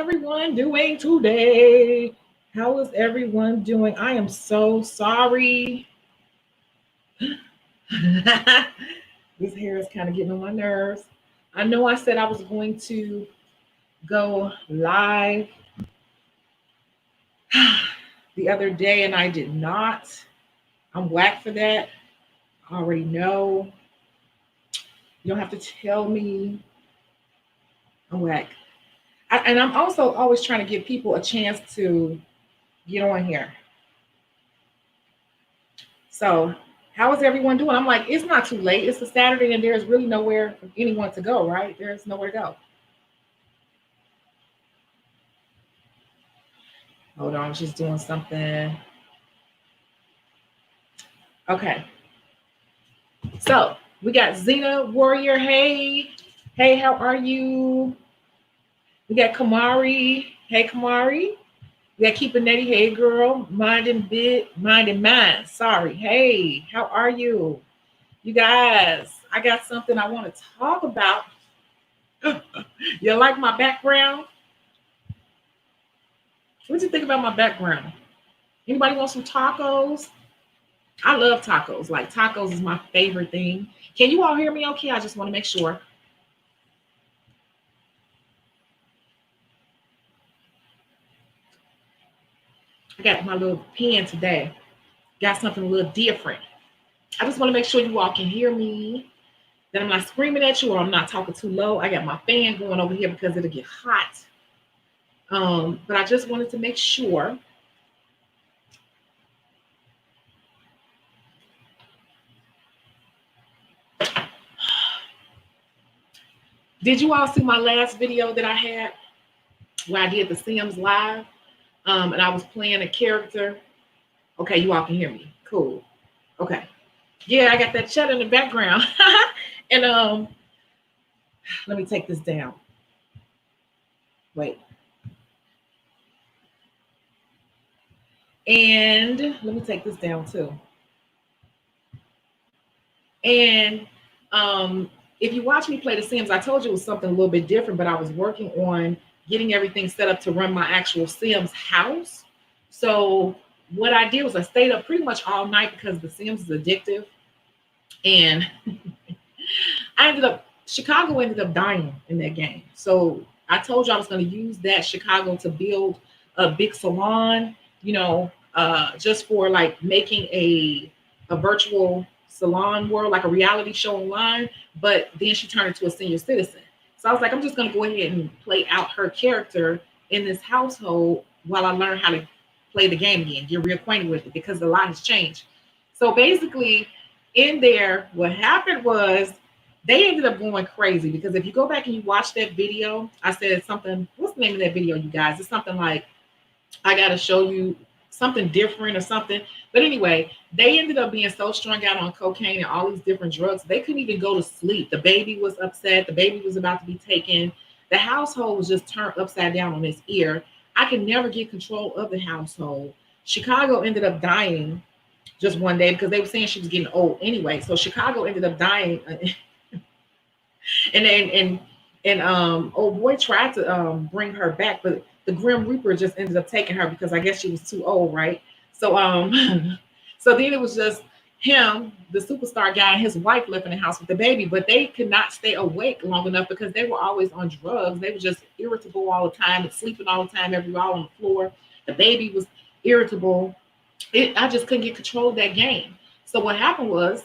everyone doing today? How is everyone doing? I am so sorry. This hair is kind of getting on my nerves. I know I said I was going to go live the other day and I did not. I'm whack for that. I already know. You don't have to tell me I'm whack. And I'm also always trying to give people a chance to get on here. So, how is everyone doing? I'm like, it's not too late. It's a Saturday and there's really nowhere for anyone to go, right? There's nowhere to go. Hold on, she's doing something. Okay. So, we got Xena Warrior. Hey. Hey, how are you? We got Kamari. Hey, Kamari. We got Keep a Netty. Hey, girl. Mind and mind. Sorry. Hey, how are you? You guys, I got something I want to talk about. You like my background? What do you think about my background? Anybody want some tacos? I love tacos. Like tacos is my favorite thing. Can you all hear me okay? I just want to make sure. I got my little pen today. Got something a little different. I just want to make sure you all can hear me. That I'm not screaming at you or I'm not talking too low. I got my fan going over here because it'll get hot. But I just wanted to make sure. Did you all see my last video that I had where I did the Sims live? And I was playing a character. Okay, you all can hear me. Cool. Okay. Yeah, I got that chat in the background. And let me take this down. Wait. And let me take this down too. And if you watch me play The Sims, I told you it was something a little bit different, but I was working on getting everything set up to run my actual Sims house. So what I did was I stayed up pretty much all night because The Sims is addictive. And Shecago ended up dying in that game. So I told you I was going to use that Shecago to build a big salon, just for like making a virtual salon world, like a reality show online. But then she turned into a senior citizen. So I was like, I'm just going to go ahead and play out her character in this household while I learn how to play the game again, get reacquainted with it because a lot has changed. So basically, in there, what happened was they ended up going crazy because if you go back and you watch that video, I said something. What's the name of that video, you guys? It's something like, I got to show you something different or something. But anyway, they ended up being so strung out on cocaine and all these different drugs, they couldn't even go to sleep. The baby was upset. The baby was about to be taken. The household was just turned upside down on its ear. I could never get control of the household. Shecago ended up dying just one day because they were saying she was getting old anyway. So Shecago ended up dying. and old boy tried to bring her back, but the Grim Reaper just ended up taking her because I guess she was too old, right? So so then it was just him, the superstar guy, and his wife left in the house with the baby, but they could not stay awake long enough because they were always on drugs. They were just irritable all the time and sleeping all the time, all on the floor. The baby was irritable. I just couldn't get control of that game. So what happened was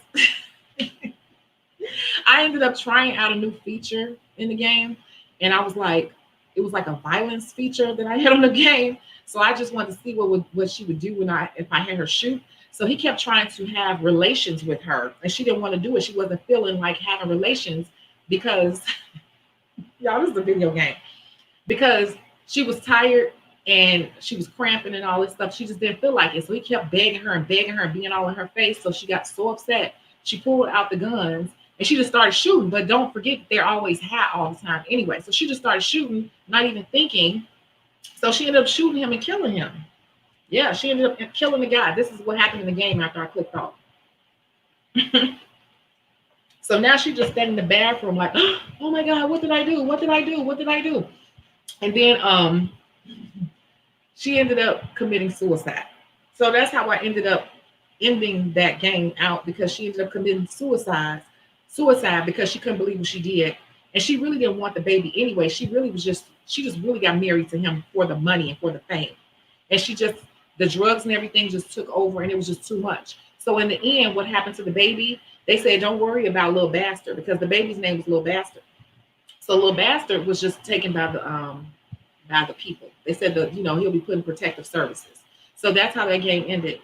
I ended up trying out a new feature in the game, and I was like, it was like a violence feature that I had on the game. So I just wanted to see what she would do if I had her shoot. So he kept trying to have relations with her, and she didn't want to do it. She wasn't feeling like having relations because, y'all, this is a video game, because she was tired and she was cramping and all this stuff. She just didn't feel like it. So he kept begging her and being all in her face. So she got so upset. She pulled out the guns and she just started shooting. But don't forget, they're always hot all the time anyway. So she just started shooting, not even thinking. So she ended up shooting him and killing him. Yeah, she ended up killing the guy. This is what happened in the game after I clicked off. So now she's just standing in the bathroom like, oh my God, what did I do? What did I do? What did I do? And then she ended up committing suicide. So that's how I ended up ending that game out, because she ended up committing suicide because she couldn't believe what she did. And she really didn't want the baby anyway. She just really got married to him for the money and for the fame. And the drugs and everything just took over, and it was just too much. So in the end, what happened to the baby? They said, don't worry about Little Bastard, because the baby's name was Little Bastard. So Little Bastard was just taken by the people. They said that, he'll be put in protective services. So that's how that game ended.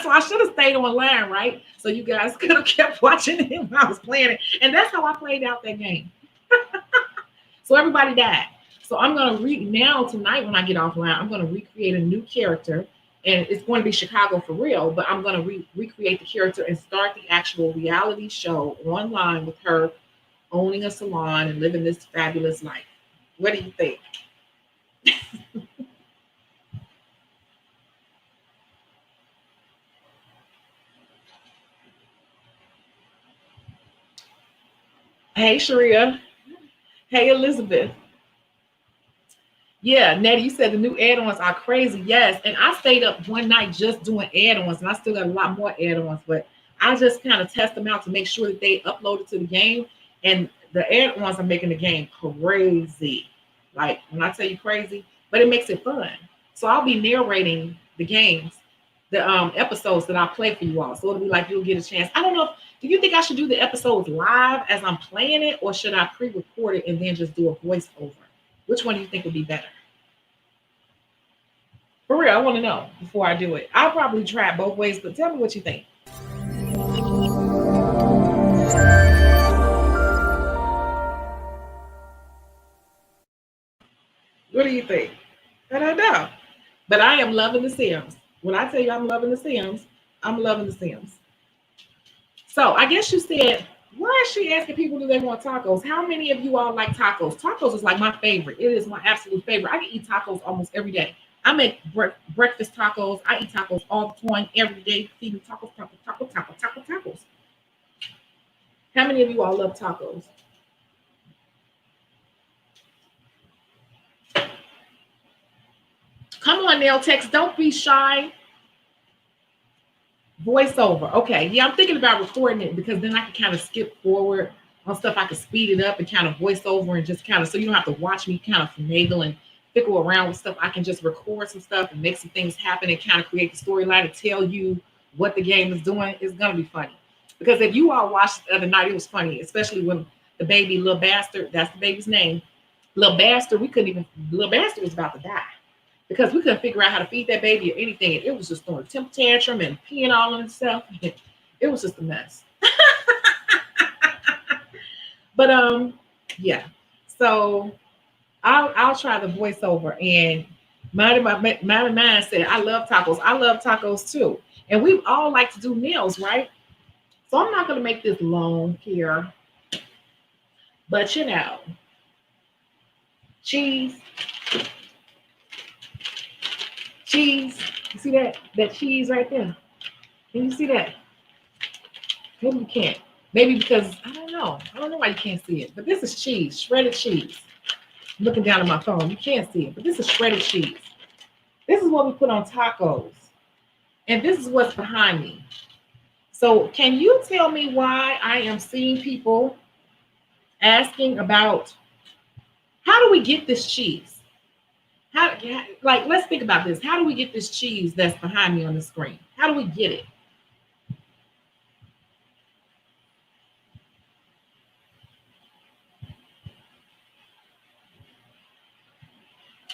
So I should have stayed online, right? So you guys could have kept watching him while I was playing it. And that's how I played out that game. So everybody died. So I'm going to now tonight when I get offline, I'm going to recreate a new character. And it's going to be Shecago for real, but I'm going to recreate the character and start the actual reality show online with her owning a salon and living this fabulous life. What do you think? Hey, Sharia. Hey, Elizabeth. Yeah, Nettie, you said the new add-ons are crazy. Yes, and I stayed up one night just doing add-ons, and I still got a lot more add-ons, but I just kind of test them out to make sure that they uploaded to the game. And the add-ons are making the game crazy. Like when I tell you crazy, but it makes it fun. So I'll be narrating the games, the episodes that I play for you all. So it'll be like you'll get a chance. I don't know. Do you think I should do the episodes live as I'm playing it, or should I pre-record it and then just do a voiceover? Which one do you think would be better? For real, I want to know before I do it. I'll probably try it both ways, but tell me what you think. What do you think? I don't know. But I am loving The Sims. When I tell you I'm loving The Sims, I'm loving The Sims. So I guess you said, why is she asking people do they want tacos? How many of you all like tacos? Tacos is like my favorite. It is my absolute favorite. I can eat tacos almost every day. I make breakfast tacos. I eat tacos all the time, every day. Feeding tacos. How many of you all love tacos? Come on, Nail Text. Don't be shy. Voiceover. Okay. Yeah, I'm thinking about recording it because then I can kind of skip forward on stuff. I can speed it up and kind of voice over and just kind of, so you don't have to watch me kind of finagle and fickle around with stuff. I can just record some stuff and make some things happen and kind of create the storyline and tell you what the game is doing. It's going to be funny. Because if you all watched the other night, it was funny, especially when the baby, Little Bastard, that's the baby's name. Little Bastard was about to die. Because we couldn't figure out how to feed that baby or anything. It was just throwing a temper tantrum and peeing all on itself. It was just a mess. But yeah. So I'll try the voiceover. And mine said, I love tacos. I love tacos too. And we all like to do meals, right? So I'm not gonna make this long here. But cheese. Cheese. You see that cheese right there? Can you see that? Maybe you can't. Maybe because I don't know. I don't know why you can't see it. But this is cheese, shredded cheese. I'm looking down at my phone. You can't see it, but this is shredded cheese. This is what we put on tacos. And this is what's behind me. So can you tell me why I am seeing people asking about how do we get this cheese? Let's think about this. How do we get this cheese that's behind me on the screen? How do we get it?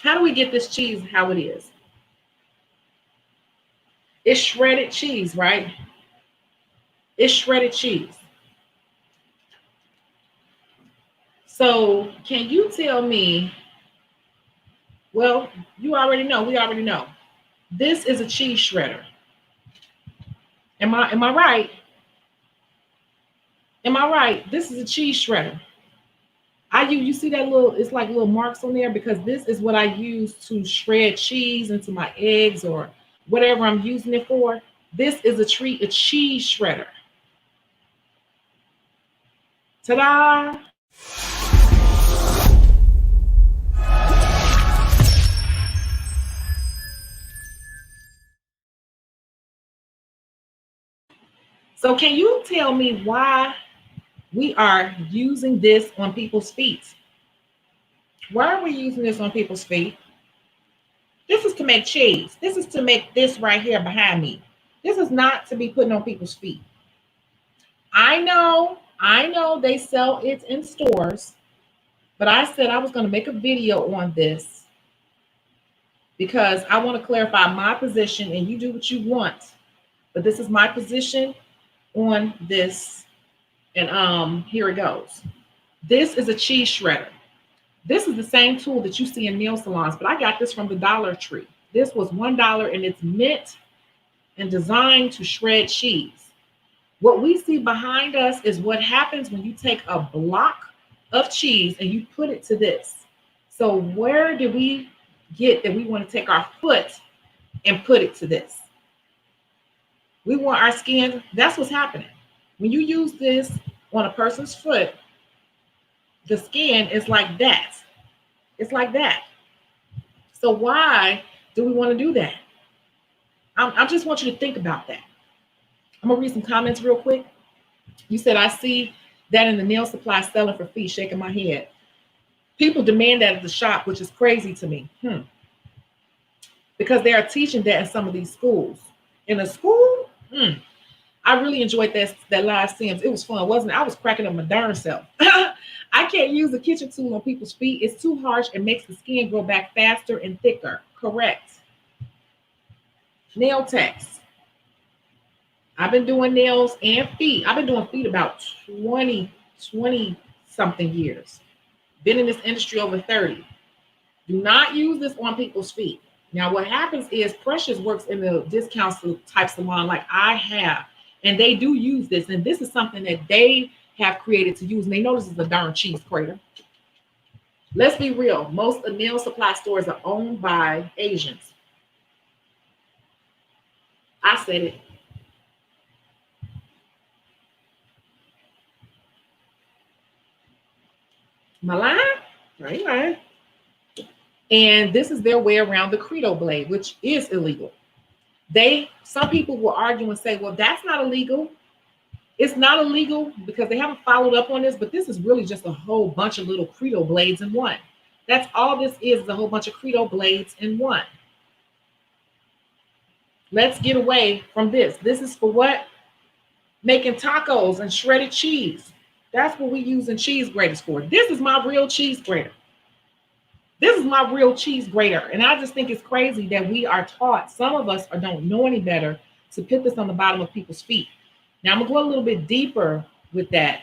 How do we get this cheese how it is? It's shredded cheese, right? It's shredded cheese. So can you tell me, well, you already know, we already know. This is a cheese shredder. Am I right? Am I right? This is a cheese shredder. You see that it's like little marks on there because this is what I use to shred cheese into my eggs or whatever I'm using it for. This is a cheese shredder. Ta-da! So can you tell me why we are using this on people's feet? Why are we using this on people's feet? This is to make cheese. This is to make this right here behind me. This is not to be putting on people's feet. I know they sell it in stores, but I said I was going to make a video on this because I want to clarify my position, and you do what you want. But this is my position on this. And here it goes. This is a cheese shredder. This is the same tool that you see in nail salons, but I got this from the Dollar Tree. This was $1 and it's meant and designed to shred cheese. What we see behind us is what happens when you take a block of cheese and you put it to this. So where did we get that we want to take our foot and put it to this? We want our skin. That's what's happening. When you use this on a person's foot, the skin is like that. It's like that. So why do we want to do that? I just want you to think about that. I'm going to read some comments real quick. You said, I see that in the nail supply selling for feet, shaking my head. People demand that at the shop, which is crazy to me. Because they are teaching that in some of these schools. In a school, I really enjoyed that live Sims. It was fun, wasn't it? I was cracking up my darn self. I can't use a kitchen tool on people's feet. It's too harsh and makes the skin grow back faster and thicker. Correct. Nail techs. I've been doing nails and feet. I've been doing feet about 20 something years. Been in this industry over 30. Do not use this on people's feet. Now, what happens is Precious works in the discount type salon like I have, and they do use this. And this is something that they have created to use. And they know this is a darn cheese grater. Let's be real. Most of nail supply stores are owned by Asians. I said it. My line? Right, right. And this is their way around the Credo blade, which is illegal. Some people will argue and say, well, that's not illegal. It's not illegal because they haven't followed up on this, but this is really just a whole bunch of little Credo blades in one. That's all this is a whole bunch of Credo blades in one. Let's get away from this. This is for what? Making tacos and shredded cheese. That's what we use in cheese graters for. This is my real cheese grater. This is my real cheese grater. And I just think it's crazy that we are taught, some of us don't know any better, to put this on the bottom of people's feet. Now I'm gonna go a little bit deeper with that.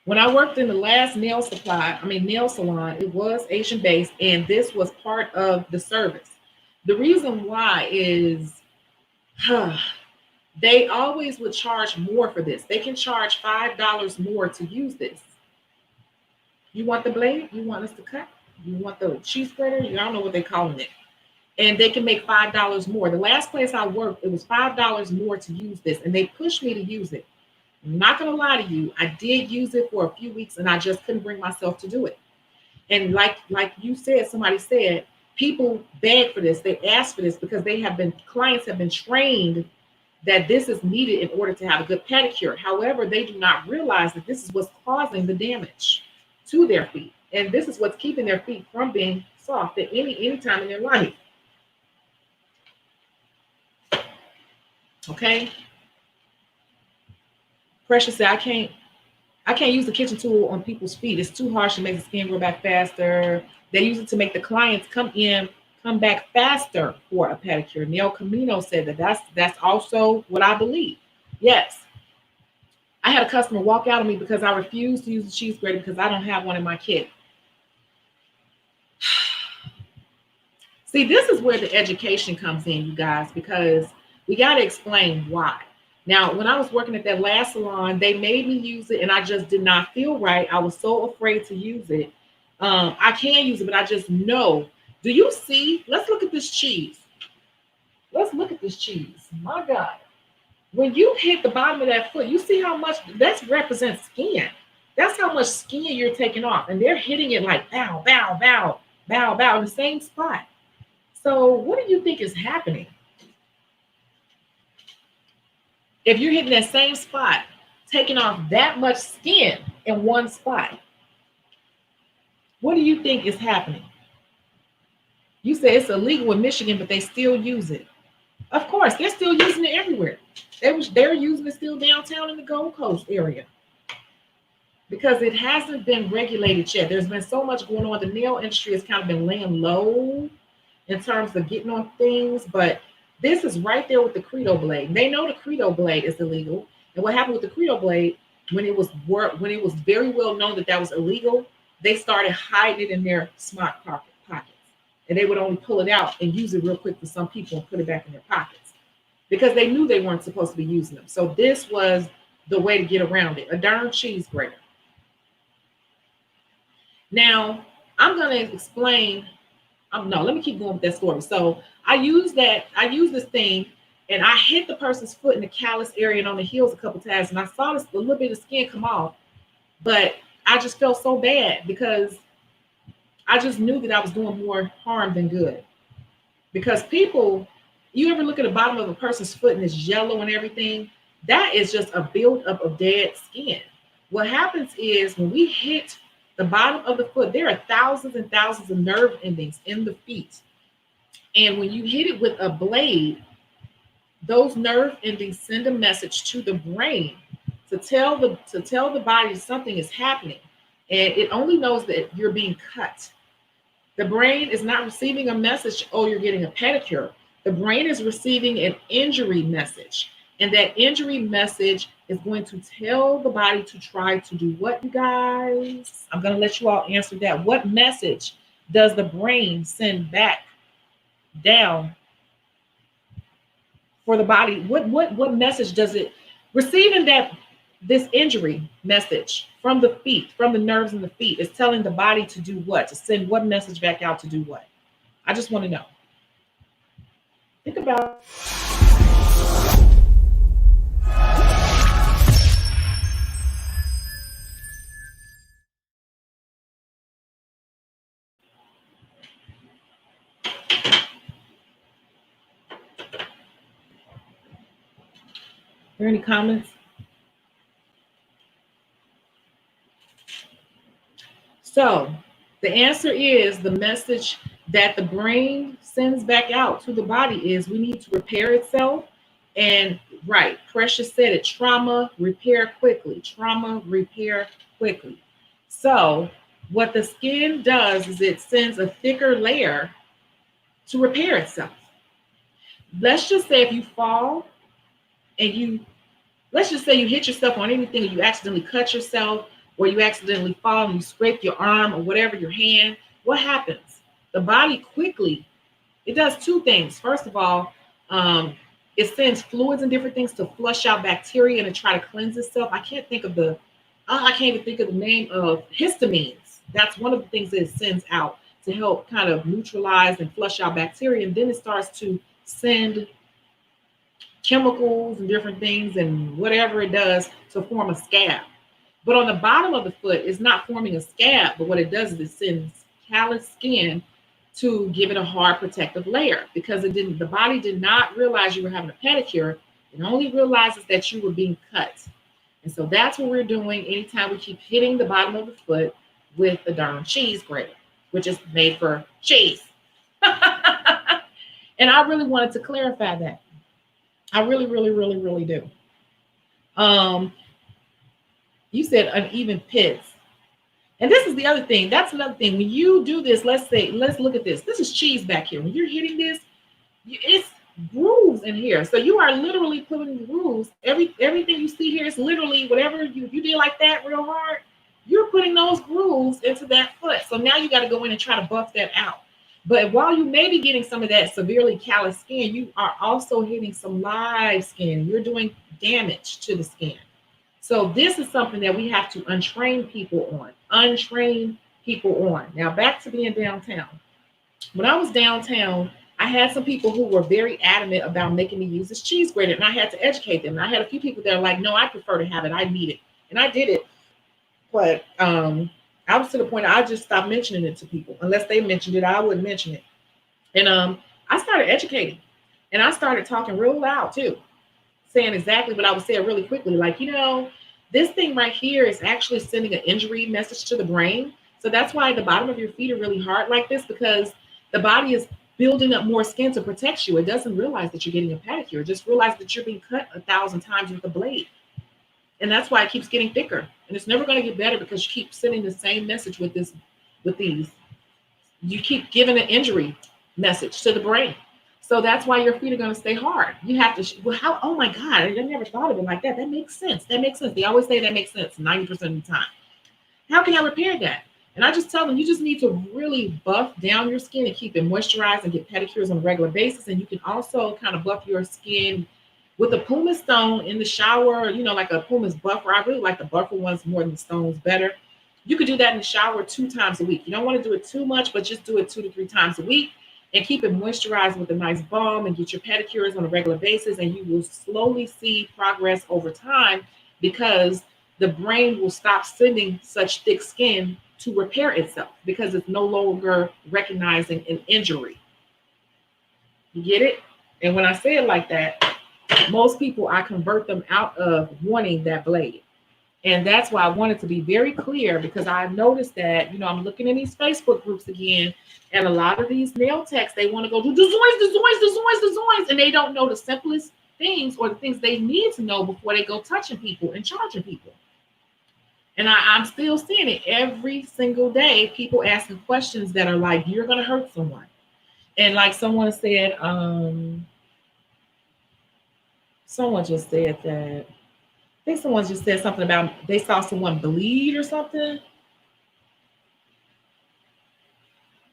When I worked in the last nail salon, it was Asian based, and this was part of the service. The reason why is they always would charge more for this. They can charge $5 more to use this. You want the blade? You want us to cut? You want the cheese grater? I don't know what they're calling it. And they can make $5 more. The last place I worked, it was $5 more to use this, and they pushed me to use it. I'm not going to lie to you. I did use it for a few weeks, and I just couldn't bring myself to do it. And like you said, somebody said, people beg for this. They ask for this because clients have been trained that this is needed in order to have a good pedicure. However, they do not realize that this is what's causing the damage to their feet. And this is what's keeping their feet from being soft at any time in their life. Okay. Precious said, I can't use the kitchen tool on people's feet. It's too harsh to make the skin grow back faster. They use it to make the clients come back faster for a pedicure. Neil Camino said that's also what I believe. Yes. I had a customer walk out on me because I refused to use the cheese grater because I don't have one in my kit. See, this is where the education comes in, you guys, because we got to explain why. Now, when I was working at that last salon, they made me use it, and I just did not feel right. I was so afraid to use it. I can use it, but I just know. Do you see? Let's look at this cheese. Let's look at this cheese. My God. When you hit the bottom of that foot, you see how much that represents skin. That's how much skin you're taking off. And they're hitting it like bow, bow, bow, bow, bow in the same spot. So what do you think is happening? If you're hitting that same spot, taking off that much skin in one spot, what do you think is happening? You say it's illegal in Michigan, but they still use it. Of course, they're still using it everywhere. They're using it still downtown in the Gold Coast area because it hasn't been regulated yet. There's been so much going on. The nail industry has kind of been laying low in terms of getting on things, but this is right there with the Credo blade. They know the Credo blade is illegal, and what happened with the Credo blade when it was very well known that that was illegal, they started hiding it in their smart pockets, and they would only pull it out and use it real quick for some people and put it back in their pockets because they knew they weren't supposed to be using them. So this was the way to get around it, a darn cheese grater. Now, I'm going to explain. No, let me keep going with that story. So I use this thing, and I hit the person's foot in the callus area and on the heels a couple times, and I saw a little bit of skin come off, but I just felt so bad because I just knew that I was doing more harm than good. Because people, you ever look at the bottom of a person's foot and it's yellow and everything? That is just a buildup of dead skin. What happens is when we hit the bottom of the foot, there are thousands and thousands of nerve endings in the feet. And when you hit it with a blade, those nerve endings send a message to the brain to tell the body something is happening. And it only knows that you're being cut. The brain is not receiving a message, oh, you're getting a pedicure. The brain is receiving an injury message. And that injury message is going to tell the body to try to do what, you guys? I'm going to let you all answer that. What message does the brain send back down for the body? What message does it receiving this injury message from the feet, from the nerves in the feet, is telling the body to do what? To send what message back out to do what? I just want to know. Think about Are there any comments? So the answer is the message that the brain sends back out to the body is we need to repair itself. And right, Precious said it, trauma, repair quickly, trauma, repair quickly. So what the skin does is it sends a thicker layer to repair itself. Let's just say if you fall and let's just say you hit yourself on anything, or you accidentally cut yourself, or you accidentally fall and you scrape your arm or whatever, your hand, what happens? The body quickly, it does two things. First of all, it sends fluids and different things to flush out bacteria and to try to cleanse itself. I can't even think of the name of histamines. That's one of the things that it sends out to help kind of neutralize and flush out bacteria. And then it starts to send chemicals and different things and whatever it does to form a scab. But on the bottom of the foot, it's not forming a scab, but what it does is it sends callous skin to give it a hard protective layer because the body did not realize you were having a pedicure. It only realizes that you were being cut. And so that's what we're doing anytime we keep hitting the bottom of the foot with the darn cheese grater, which is made for cheese. And I really wanted to clarify that. I really, really, really, really do. You said uneven pits. And this is the other thing. That's another thing. When you do this, let's look at this. This is cheese back here. When you're hitting this, it's grooves in here. So you are literally putting grooves. Everything you see here is literally whatever you did like that real hard, you're putting those grooves into that foot. So now you got to go in and try to buff that out. But while you may be getting some of that severely callous skin, you are also hitting some live skin. You're doing damage to the skin. So this is something that we have to untrain people on. Now back to being downtown. When I was downtown, I had some people who were very adamant about making me use this cheese grater, and I had to educate them. And I had a few people that are like, no, I prefer to have it. I need it. And I did it. But I was to the point I just stopped mentioning it to people. Unless they mentioned it, I wouldn't mention it. And I started educating. And I started talking real loud too. saying exactly what I was saying really quickly. Like, this thing right here is actually sending an injury message to the brain. So that's why the bottom of your feet are really hard like this, because the body is building up more skin to protect you. It doesn't realize that you're getting a pedicure. It just realize that you're being cut 1,000 times with a blade. And that's why it keeps getting thicker. And it's never going to get better because you keep sending the same message with these. You keep giving an injury message to the brain. So that's why your feet are going to stay hard. You have to, oh my God, I never thought of it like that. That makes sense. That makes sense. They always say that makes sense 90% of the time. How can I repair that? And I just tell them, you just need to really buff down your skin and keep it moisturized and get pedicures on a regular basis. And you can also kind of buff your skin with a pumice stone in the shower, like a pumice buffer. I really like the buffer ones more than the stones better. You could do that in the shower 2 times a week. You don't want to do it too much, but just do it 2 to 3 times a week and keep it moisturized with a nice balm and get your pedicures on a regular basis. And you will slowly see progress over time because the brain will stop sending such thick skin to repair itself because it's no longer recognizing an injury. You get it? And when I say it like that, most people, I convert them out of wanting that blade. And that's why I wanted to be very clear, because I've noticed that, I'm looking in these Facebook groups again, and a lot of these nail techs, they want to go do the zoinks, and they don't know the simplest things or the things they need to know before they go touching people and charging people. And I'm still seeing it every single day, people asking questions that are like, you're going to hurt someone. And like someone said, someone just said that, I think someone just said something about they saw someone bleed or something.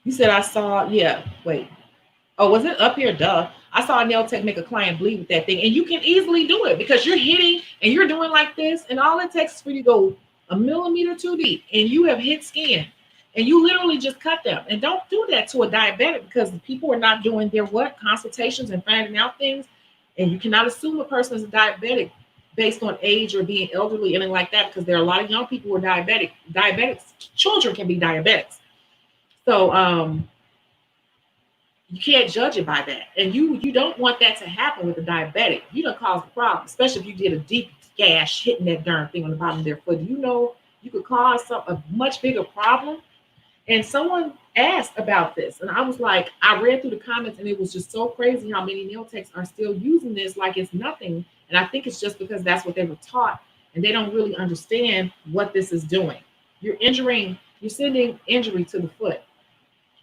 You said I saw, yeah, wait. Oh, was it up here? Duh. I saw a nail tech make a client bleed with that thing. And you can easily do it because you're hitting and you're doing like this. And all it takes is for you to go a millimeter too deep and you have hit skin. And you literally just cut them. And don't do that to a diabetic because people are not doing their consultations and finding out things. And you cannot assume a person is a diabetic based on age or being elderly, anything like that, because there are a lot of young people who are diabetic. Diabetics, children can be diabetics. So you can't judge it by that. And you don't want that to happen with a diabetic. You don't cause the problem, especially if you did a deep gash hitting that darn thing on the bottom of their foot. You could cause a much bigger problem. And someone asked about this, and I was like, I read through the comments, and it was just so crazy how many nail techs are still using this like it's nothing. And I think it's just because that's what they were taught, and they don't really understand what this is doing. You're sending injury to the foot,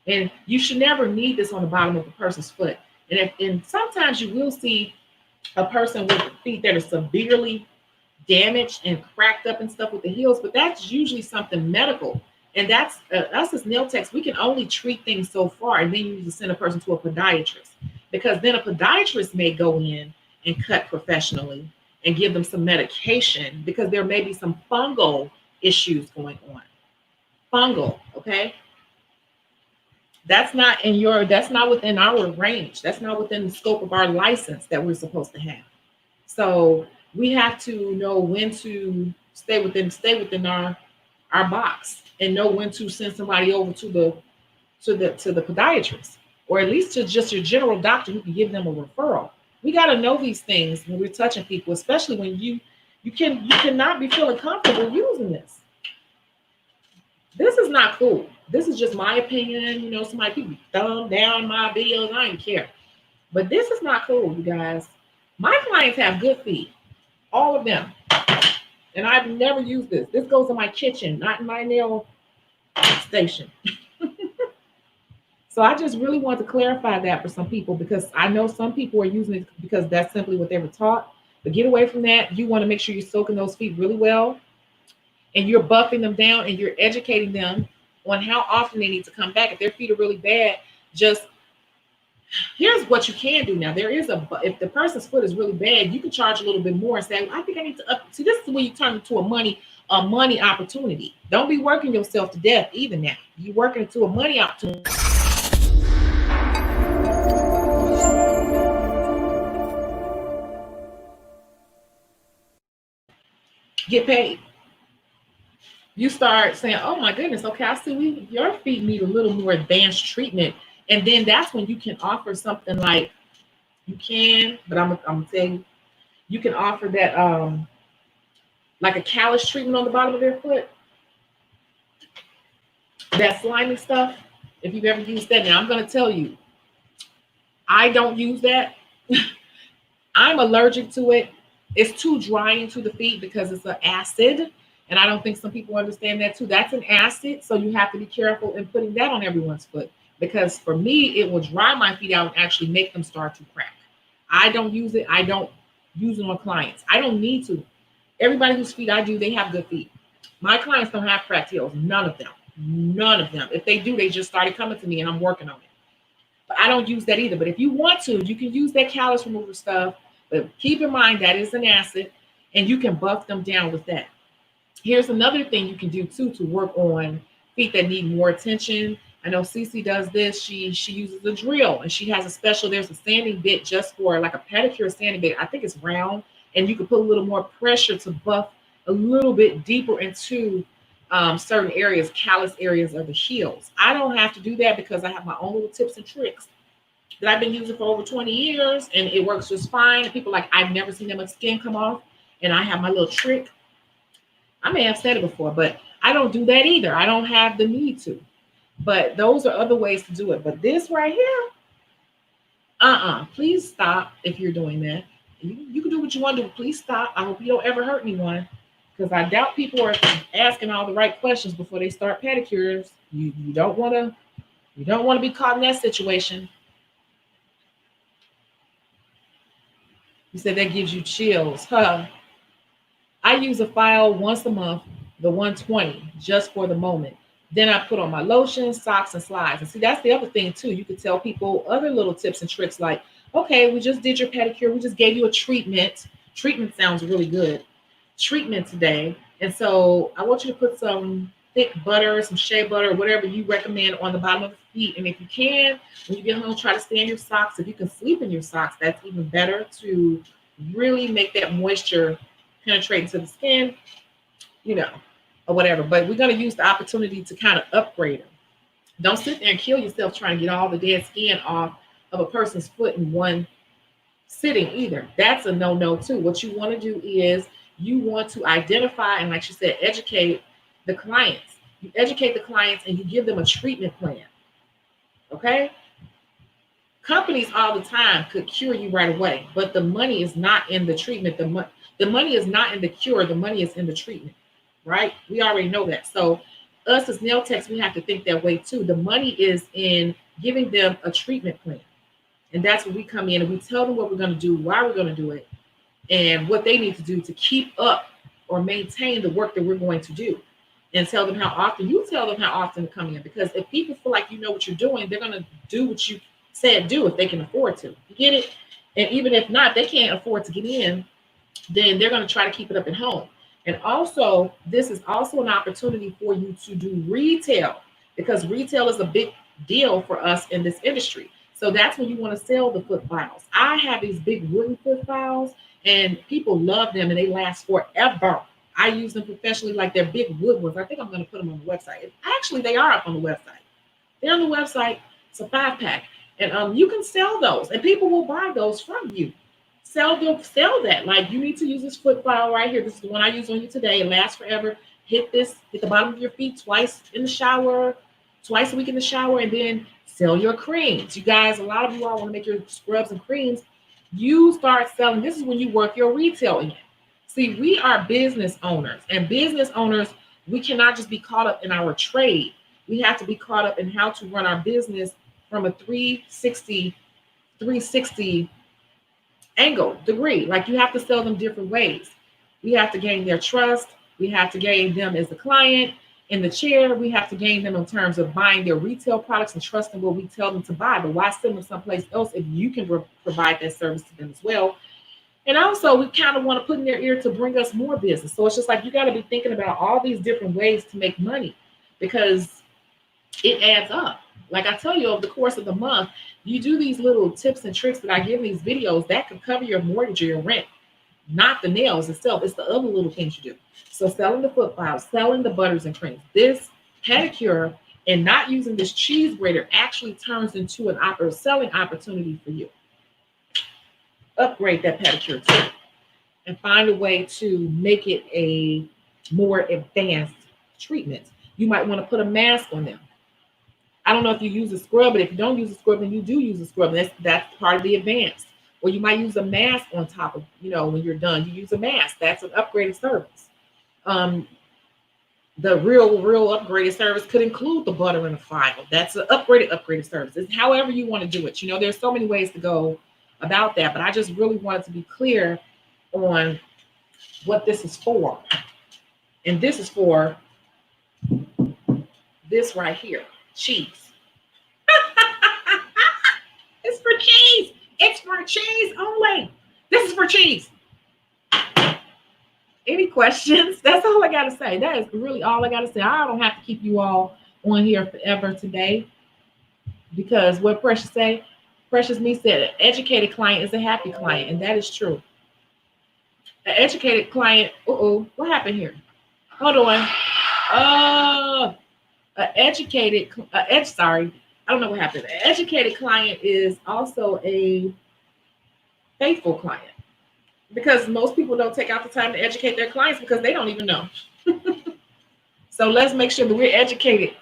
and you should never need this on the bottom of a person's foot. And sometimes you will see a person with feet that are severely damaged and cracked up and stuff with the heels, but that's usually something medical. And that's us as nail techs, we can only treat things so far, and then you need to send a person to a podiatrist, because then a podiatrist may go in and cut professionally and give them some medication because there may be some fungal issues going on. Fungal, okay? That's not within our range. That's not within the scope of our license that we're supposed to have. So we have to know when to stay within our box and know when to send somebody over to the podiatrist, or at least to just your general doctor who can give them a referral. We got to know these things when we're touching people, especially when you cannot be feeling comfortable using this. This is not cool. This is just my opinion. Somebody people thumb down my videos. I don't care. But this is not cool, you guys. My clients have good feet. All of them. And I've never used this. This goes in my kitchen, not in my nail station. So I just really want to clarify that for some people, because I know some people are using it because that's simply what they were taught. But get away from that. You want to make sure you're soaking those feet really well, and you're buffing them down, and you're educating them on how often they need to come back. If their feet are really bad, here's what you can do now. If the person's foot is really bad, you can charge a little bit more and say, I think I need to up. See, this is when you turn into a money opportunity. Don't be working yourself to death either now. You're working into a money opportunity. Get paid. You start saying, oh my goodness, okay, I see your feet need a little more advanced treatment. And then that's when you can offer something like, but I'm gonna tell you, You can offer that like a callus treatment on the bottom of their foot, that slimy stuff. If you've ever used that, now I'm going to tell you, I don't use that. I'm allergic to it. It's too drying to the feet because it's an acid. And I don't think some people understand that too. That's an acid. So you have to be careful in putting that on everyone's foot. Because for me, it will dry my feet out and actually make them start to crack. I don't use it. I don't use it on clients. I don't need to. Everybody whose feet I do, they have good feet. My clients don't have cracked heels. None of them. None of them. If they do, they just started coming to me and I'm working on it. But I don't use that either. But if you want to, you can use that callus remover stuff. But keep in mind that is an acid and you can buff them down with that. Here's another thing you can do too to work on feet that need more attention. I know Cece does this. She uses a drill and she has a special, there's a sanding bit just for like a pedicure sanding bit. I think it's round and you can put a little more pressure to buff a little bit deeper into certain areas, callus areas of the heels. I don't have to do that because I have my own little tips and tricks that I've been using for over 20 years and it works just fine. And people like, I've never seen that much skin come off and I have my little trick. I may have said it before, but I don't do that either. I don't have the need to. But those are other ways to do it. But this right here, please stop if you're doing that. You can do what you want to do. Please stop. I hope you don't ever hurt anyone because I doubt people are asking all the right questions before they start pedicures. You don't want to be caught in that situation. You said that gives you chills, huh? I use a file once a month, the 120, just for the moment. Then I put on my lotion, socks, and slides. And see, that's the other thing too. You could tell people other little tips and tricks like, okay, we just did your pedicure. We just gave you a treatment. Treatment sounds really good. Treatment today. And so I want you to put some thick butter, some shea butter, whatever you recommend on the bottom of the feet. And if you can, when you get home, try to stay in your socks. If you can sleep in your socks, that's even better to really make that moisture penetrate into the skin, or whatever. But we're going to use the opportunity to kind of upgrade them. Don't sit there and kill yourself trying to get all the dead skin off of a person's foot in one sitting either. That's a no-no too. What you want to do is you want to identify and, like she said, educate the clients. You educate the clients and you give them a treatment plan. Okay? Companies all the time could cure you right away, but the money is not in the treatment. The money is not in the cure. The money is in the treatment, right? We already know that. So us as nail techs, we have to think that way too. The money is in giving them a treatment plan. And that's where we come in and we tell them what we're going to do, why we're going to do it, and what they need to do to keep up or maintain the work that we're going to do. And tell them how often, you tell them how often to come in. Because if people feel like you know what you're doing, they're going to do what you said do if they can afford to. You get it? And even if not, they can't afford to get in, then they're going to try to keep it up at home. And also, this is also an opportunity for you to do retail because retail is a big deal for us in this industry. So that's when you want to sell the foot files. I have these big wooden foot files and people love them and they last forever. I use them professionally like they're big wood ones. I think I'm going to put them on the website. Actually, they are up on the website. They're on the website. It's a 5-pack. And you can sell those and people will buy those from you. Sell that. Like, you need to use this foot file right here. This is the one I use on you today. It lasts forever. Hit the bottom of your feet twice in the shower, twice a week in the shower, and then sell your creams. You guys, a lot of you all want to make your scrubs and creams. You start selling. This is when you work your retail in. See, we are business owners, and business owners, we cannot just be caught up in our trade. We have to be caught up in how to run our business from a 360 degree. Like, you have to sell them different ways. We have to gain their trust. We have to gain them as the client in the chair. We have to gain them in terms of buying their retail products and trusting what we tell them to buy. But why send them someplace else if you can provide that service to them as well? And also, we kind of want to put in their ear to bring us more business. So it's just like, you got to be thinking about all these different ways to make money because it adds up. Like I tell you, over the course of the month, you do these little tips and tricks that I give in these videos that could cover your mortgage or your rent, not the nails itself. It's the other little things you do. So selling the foot files, selling the butters and creams, this pedicure and not using this cheese grater actually turns into an selling opportunity for you. Upgrade that pedicure too. and find a way to make it a more advanced treatment. You might want to put a mask on them. I don't know if you use a scrub, but if you don't use a scrub, then you do use a scrub. That's part of the advanced. Or you might use a mask on top of, when you're done, you use a mask. That's an upgraded service. The real upgraded service could include the butter and the file. That's an upgraded service. It's however you want to do it. There's so many ways to go about that, but I just really wanted to be clear on what this is for. And this is for this right here, cheese. It's for cheese. It's for cheese only. This is for cheese. Any questions? That's all I got to say. That is really all I got to say. I don't have to keep you all on here forever today, because what Precious say? Precious Me said, an educated client is a happy client, and that is true. An educated client. What happened here? Hold on. Sorry, I don't know what happened. An educated client is also a faithful client, because most people don't take out the time to educate their clients because they don't even know. So let's make sure that we're educated,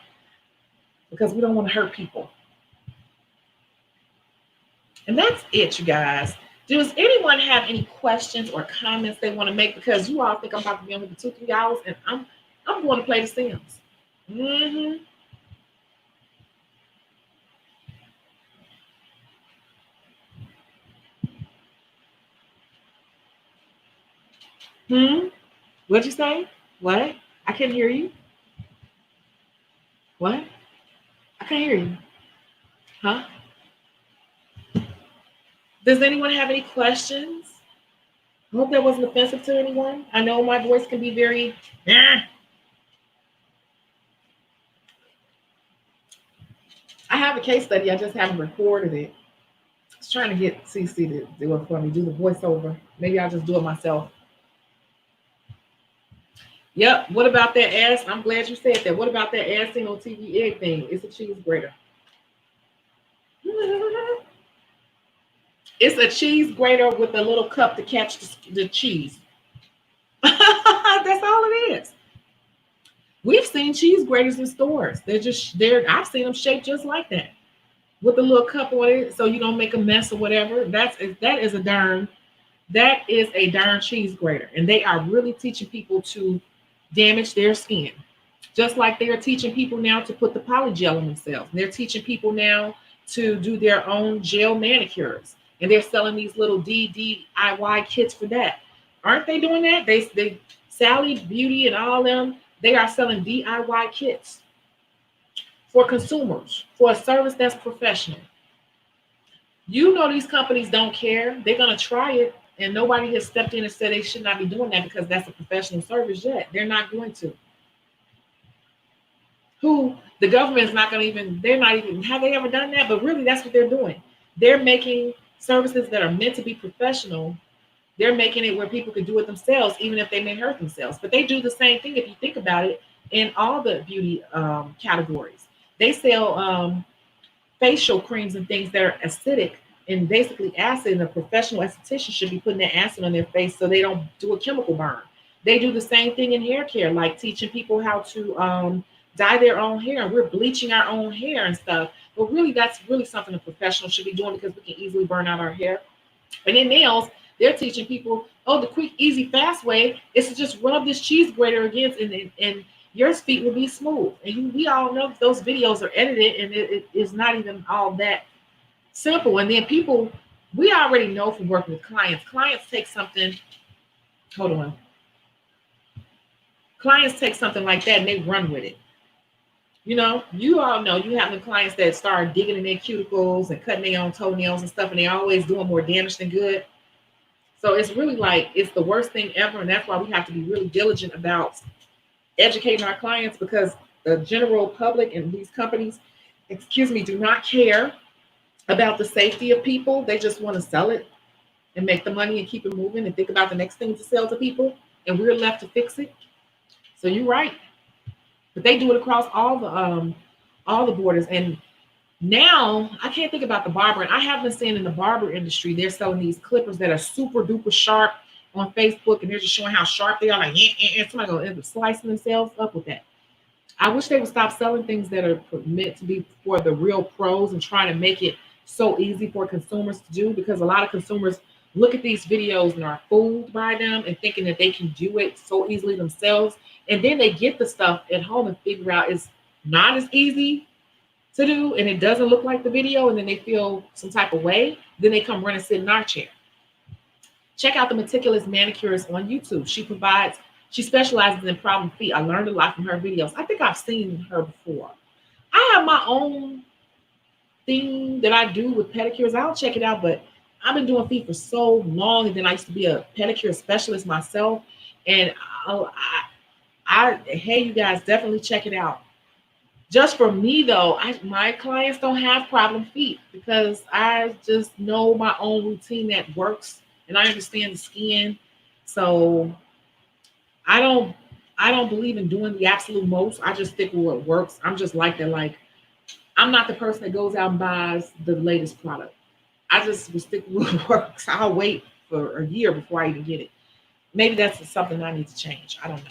because we don't want to hurt people. And that's it, you guys. Does anyone have any questions or comments they want to make? Because you all think I'm about to be on here for 2-3 hours, and I'm going to play The Sims. What'd you say? What? I can't hear you. What? I can't hear you. Huh? Does anyone have any questions? I hope that wasn't offensive to anyone. I know my voice can be very, I have a case study. I just haven't recorded it. I was trying to get CC to do it for me, do the voiceover. Maybe I'll just do it myself. Yep. What about that ass? I'm glad you said that. What about that ass thing on TV egg thing? It's a cheese grater. It's a cheese grater with a little cup to catch the cheese. That's all it is. We've seen cheese graters in stores. I've seen them shaped just like that, with a little cup on it, so you don't make a mess or whatever. That is a darn cheese grater, and they are really teaching people to damage their skin, just like they are teaching people now to put the polygel on themselves. And they're teaching people now to do their own gel manicures, and they're selling these little DIY kits for that. Aren't they doing that? They Sally Beauty and all them, they are selling DIY kits for consumers, for a service that's professional. These companies don't care. They're going to try it, and nobody has stepped in and said they should not be doing that because that's a professional service yet. They're not going to. The government's not going to have they ever done that? But really, that's what they're doing. They're making services that are meant to be professional. They're making it where people can do it themselves, even if they may hurt themselves. But they do the same thing, if you think about it, in all the beauty categories. They sell facial creams and things that are acidic and basically acid, and a professional esthetician should be putting that acid on their face so they don't do a chemical burn. They do the same thing in hair care, like teaching people how to dye their own hair. We're bleaching our own hair and stuff. But really, that's really something a professional should be doing, because we can easily burn out our hair. And in nails, they're teaching people, the quick, easy, fast way is to just rub this cheese grater against, and your feet will be smooth. And we all know those videos are edited, and it is not even all that simple. And then we already know from working with clients take something, clients take something like that and they run with it. You all know you have the clients that start digging in their cuticles and cutting their own toenails and stuff, and they're always doing more damage than good. So it's really like, it's the worst thing ever. And that's why we have to be really diligent about educating our clients, because the general public and these companies, do not care about the safety of people. They just want to sell it and make the money and keep it moving and think about the next thing to sell to people. And we're left to fix it. So you're right. But they do it across all the borders. And now I can't think about the barber. And I have been seeing in the barber industry, they're selling these clippers that are super duper sharp, on Facebook and they're just showing how sharp they are, like, somebody gonna end up slicing themselves up with that. I wish they would stop selling things that are meant to be for the real pros and trying to make it so easy for consumers to do, because a lot of consumers look at these videos and are fooled by them and thinking that they can do it so easily themselves. And then they get the stuff at home and figure out it's not as easy to do and it doesn't look like the video, and then they feel some type of way. Then they come run and sit in our chair. Check out the Meticulous Manicures on YouTube. She specializes in problem feet. I learned a lot from her videos. I think I've seen her before. I have my own thing that I do with pedicures. I'll check it out, but I've been doing feet for so long, and then I used to be a pedicure specialist myself. And hey, you guys, definitely check it out. Just for me though, my clients don't have problem feet because I just know my own routine that works, and I understand the skin. So I don't believe in doing the absolute most. I just stick with what works. I'm just like that. Like, I'm not the person that goes out and buys the latest product. I just will stick with what works. I'll wait for a year before I even get it. Maybe that's something I need to change. I don't know.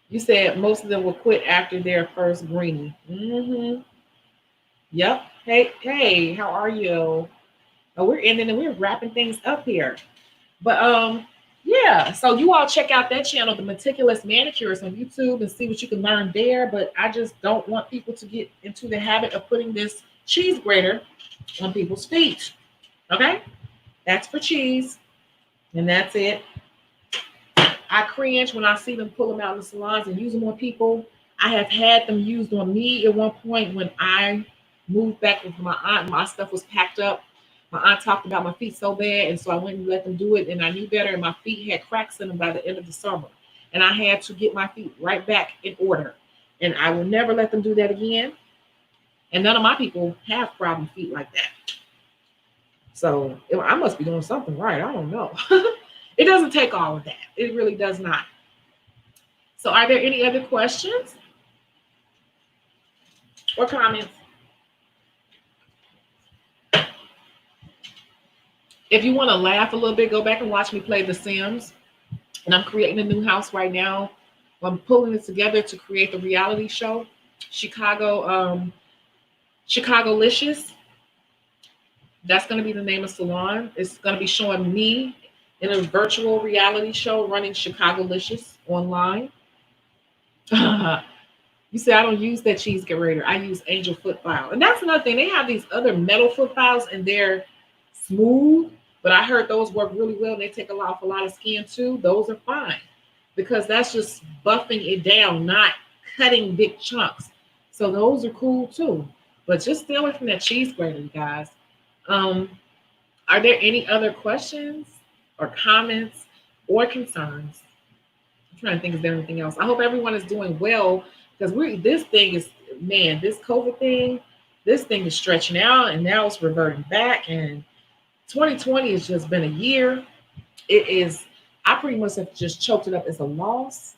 You said most of them will quit after their first greenie. Mm-hmm. Yep. Hey, how are you? Oh, we're ending and we're wrapping things up here. But yeah, so you all check out that channel, the Meticulous Manicures on YouTube, and see what you can learn there. But I just don't want people to get into the habit of putting this cheese grater on people's feet. Okay? That's for cheese. And that's it. I cringe when I see them pull them out in the salons and use them on people. I have had them used on me at one point when I moved back with my aunt. My stuff was packed up. My aunt talked about my feet so bad, and so I went and let them do it, and I knew better, and my feet had cracks in them by the end of the summer. And I had to get my feet right back in order. And I will never let them do that again. And none of my people have problem feet like that. So I must be doing something right. I don't know. It doesn't take all of that. It really does not. So are there any other questions or comments? If you want to laugh a little bit, go back and watch me play The Sims. And I'm creating a new house right now. I'm pulling it together to create the reality show, Shecago, Shecago-licious. That's going to be the name of Salon. It's going to be showing me in a virtual reality show running Shecago-licious online. You say I don't use that cheese grater. I use angel foot file. And that's another thing. They have these other metal foot files and they're smooth, but I heard those work really well. And they take off a lot of skin too. Those are fine because that's just buffing it down, not cutting big chunks. So those are cool too. But just stay away from that cheese grater, you guys. Are there any other questions or comments or concerns? I'm trying to think, is there anything else? I hope everyone is doing well because this thing is, man, this COVID thing, this thing is stretching out and now it's reverting back. And 2020 has just been a year. It is, I pretty much have just choked it up as a loss.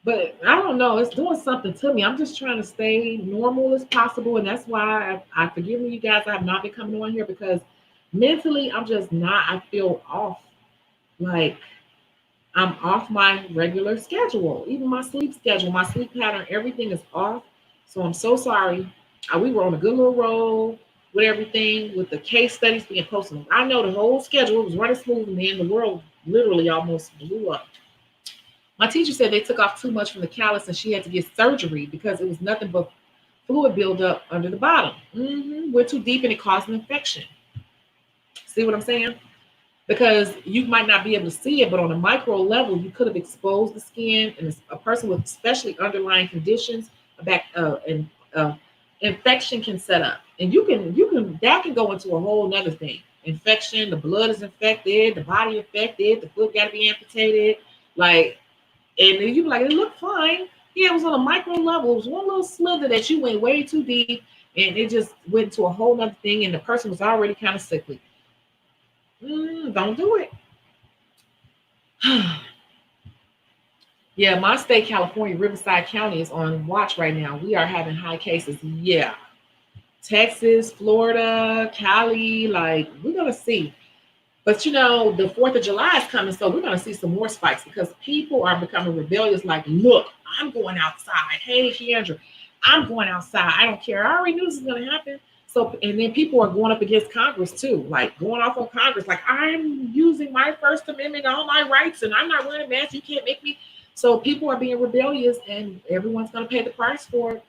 But I don't know. It's doing something to me. I'm just trying to stay normal as possible. And that's why I forgive me, you guys. I have not been coming on here because mentally, I'm just not. I feel off. Like I'm off my regular schedule. Even my sleep schedule, my sleep pattern, everything is off. So I'm so sorry. We were on a good little roll with everything, with the case studies being posted. I know the whole schedule was running smooth, and then the world literally almost blew up. My teacher said they took off too much from the callus and she had to get surgery because it was nothing but fluid buildup under the bottom. Went too deep and it caused an infection. See what I'm saying? Because you might not be able to see it, but on a micro level, you could have exposed the skin, and a person with especially underlying conditions, infection can set up, and you can that can go into a whole nother thing. Infection, the blood is infected, the body infected, the foot got to be amputated, like. And then you be like, it looked fine. Yeah, it was on a micro level. It was one little slither that you went way too deep, and it just went to a whole nother thing, and the person was already kind of sickly. Don't do it. Yeah, my state, California, Riverside County, is on watch right now. We are having high cases. Yeah. Texas, Florida, Cali, like we're gonna see. But you know, the 4th of July is coming, so we're gonna see some more spikes because people are becoming rebellious. Like, look, I'm going outside. Hey, Keandra, I'm going outside. I don't care. I already knew this was gonna happen. So, and then people are going up against Congress too, like going off on Congress, like I'm using my First Amendment, all my rights, and I'm not wearing a mask. You can't make me. So people are being rebellious, and everyone's gonna pay the price for it.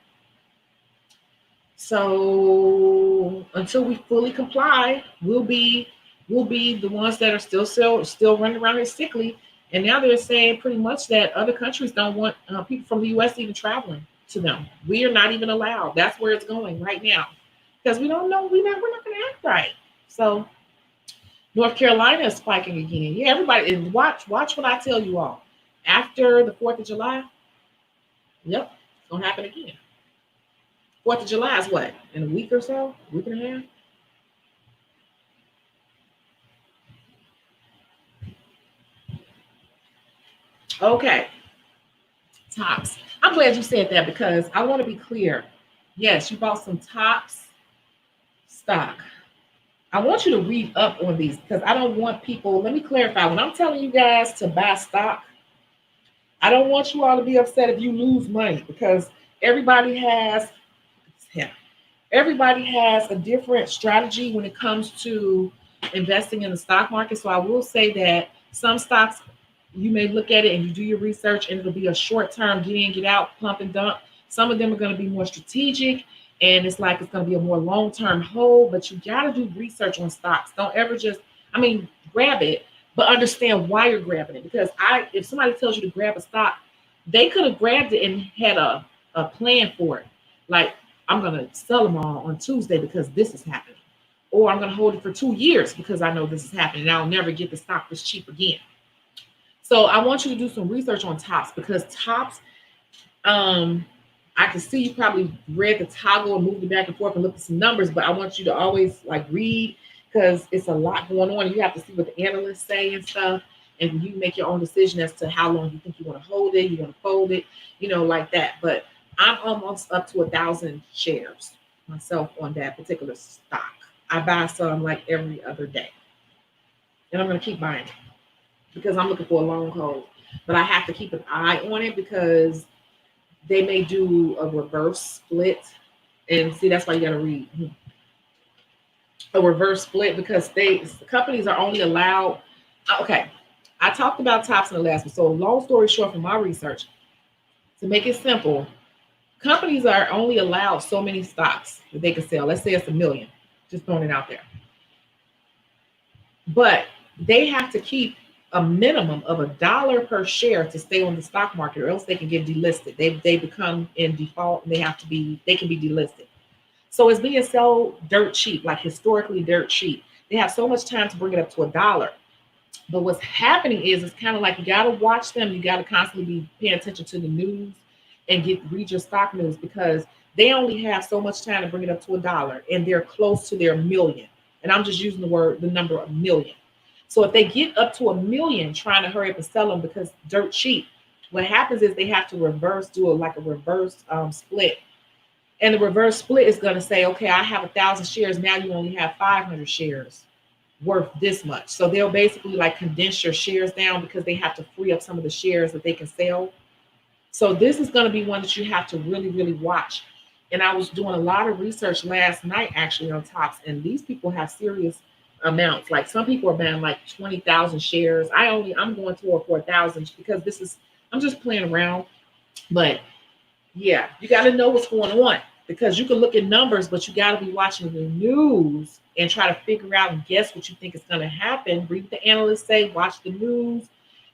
So until we fully comply, we'll be the ones that are still running around here sickly. And now they're saying pretty much that other countries don't want people from the U.S. even traveling to them. We are not even allowed. That's where it's going right now because we don't know. We're not going to act right. So North Carolina is spiking again. Yeah, everybody, and watch what I tell you all. After the 4th of July, yep, it's gonna happen again. 4th of July is what? In a week or so? Week and a half? Okay. Tops. I'm glad you said that because I want to be clear. Yes, you bought some tops stock. I want you to read up on these because I don't want people. Let me clarify. When I'm telling you guys to buy stock, I don't want you all to be upset if you lose money because everybody has, yeah, everybody has a different strategy when it comes to investing in the stock market. So I will say that some stocks, you may look at it and you do your research and it'll be a short term get in, get out, pump and dump. Some of them are going to be more strategic and it's going to be a more long term hold, but you got to do research on stocks. Don't ever just, grab it, but understand why you're grabbing it. Because if somebody tells you to grab a stock, they could have grabbed it and had a plan for it. Like, I'm going to sell them all on Tuesday because this is happening. Or I'm going to hold it for 2 years because I know this is happening and I'll never get the stock this cheap again. So I want you to do some research on tops because tops, I can see you probably read the toggle and moved it back and forth and looked at some numbers, but I want you to always like read because it's a lot going on. You have to see what the analysts say and stuff, and you make your own decision as to how long you think you want to hold it, you want to fold it, like that. But I'm almost up to 1,000 shares myself on that particular stock. I buy some like every other day, and I'm going to keep buying it because I'm looking for a long hold. But I have to keep an eye on it because they may do a reverse split. And see, that's why you got to read a reverse split because companies are only allowed. Okay, I talked about tops in the last one. So long story short, from my research, to make it simple, companies are only allowed so many stocks that they can sell. Let's say it's 1 million, just throwing it out there. But they have to keep a minimum of $1 per share to stay on the stock market, or else they can get delisted. They become in default and they can be delisted. So it's being so dirt cheap, like historically dirt cheap. They have so much time to bring it up to $1. But what's happening is it's kind of like you got to watch them. You got to constantly be paying attention to the news and read your stock news because they only have so much time to bring it up to $1, and they're close to their million. And I'm just using the number of million. So if they get up to 1 million trying to hurry up and sell them because dirt cheap, what happens is they have to do a reverse split. And the reverse split is going to say, okay, I have 1,000 shares. Now you only have 500 shares worth this much. So they'll basically like condense your shares down because they have to free up some of the shares that they can sell. So this is going to be one that you have to really, really watch. And I was doing a lot of research last night actually on tops, and these people have serious amounts. Like some people are buying like 20,000 shares. I'm going toward 4,000 because I'm just playing around. But yeah, you got to know what's going on because you can look at numbers, but you got to be watching the news and try to figure out and guess what you think is going to happen. Read what the analysts say, watch the news,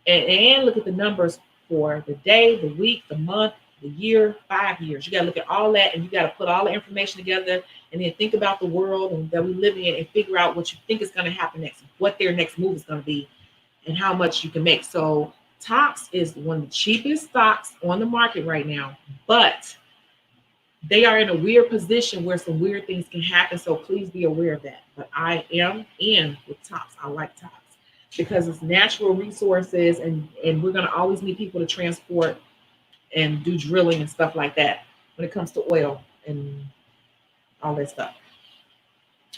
and look at the numbers for the day, the week, the month, the year, 5 years. You got to look at all that, and you got to put all the information together and then think about the world and that we live in and figure out what you think is going to happen next, what their next move is going to be, and how much you can make. So Tops is one of the cheapest stocks on the market right now, but they are in a weird position where some weird things can happen. So please be aware of that. But I am in with Tops. I like Tops because it's natural resources, and we're going to always need people to transport and do drilling and stuff like that when it comes to oil and all that stuff.